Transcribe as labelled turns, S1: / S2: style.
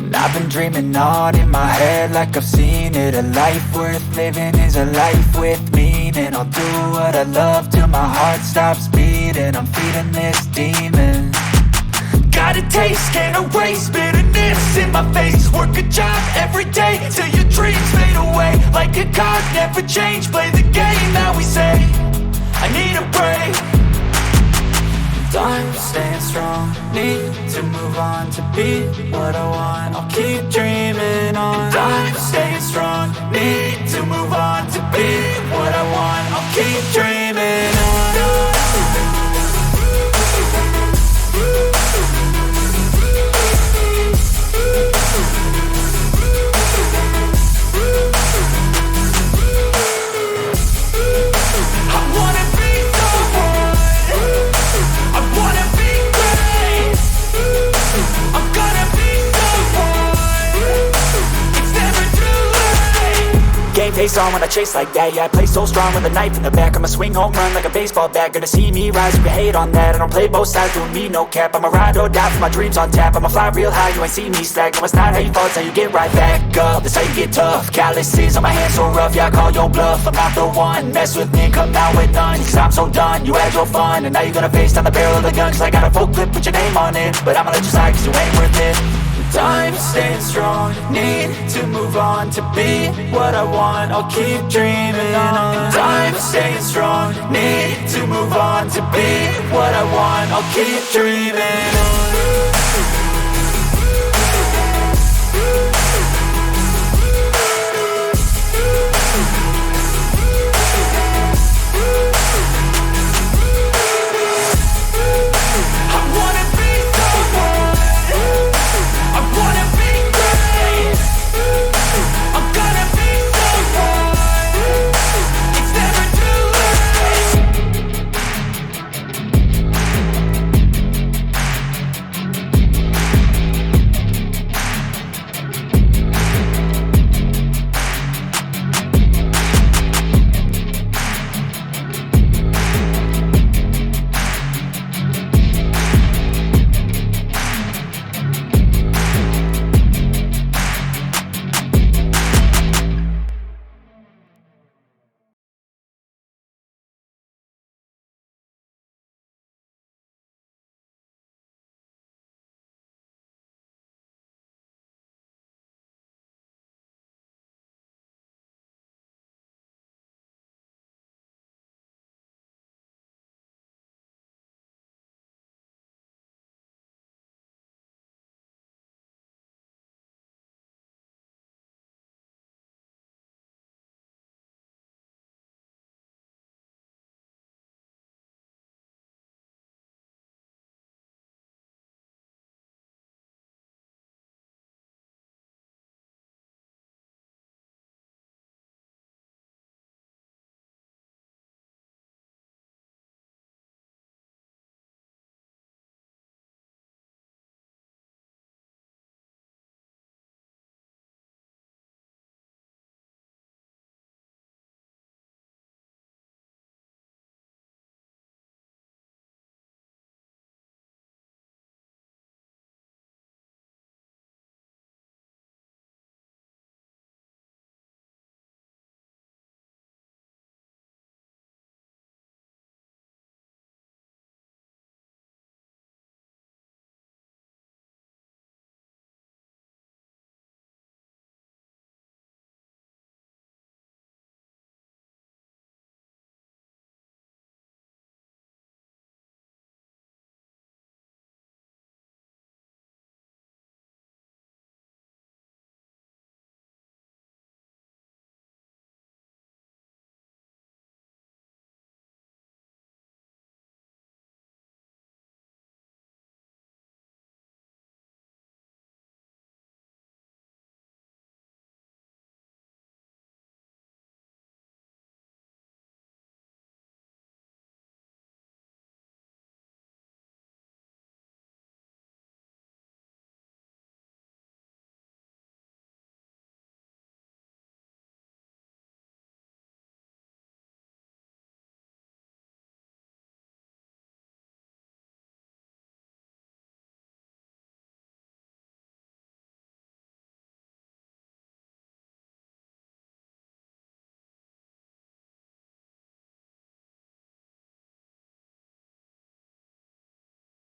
S1: And I've been dreaming on in my head like I've seen it. A life worth living is a life with meaning. I'll do what I love till my heart stops beating. I'm feeding this demon. Got a taste, can't erase bitterness in my face. Work a job every day till your dreams fade away. Like a card, never change, play the game that we say. I need a break. I'm staying strong, need to move on to be what I want. I'll keep dreaming on. I'm staying strong, need to move on to be what I want. I'll keep dreaming on. Game face on when I chase like that. Yeah, I play so strong with a knife in the back. I'ma swing home run like a baseball bat. Gonna see me rise, you can hate on that. I don't play both sides, doing me no cap. I'ma ride or die for my dreams on tap. I'ma fly real high, you ain't see me slack. No, it's not how you fall, it's how you get right back up. That's how you get tough. Calluses on my hands so rough, yeah, I call your bluff. I'm not the one, mess with me, come down with none. Cause I'm so done, you had your fun. And now you're gonna face down the barrel of the gun. Cause I got a full clip, put your name on it. But I'ma let you slide cause you ain't worth it. I'm staying strong, need to move on to be what I want. I'll keep dreaming on. I'm staying strong, need to move on to be what I want. I'll keep dreaming on.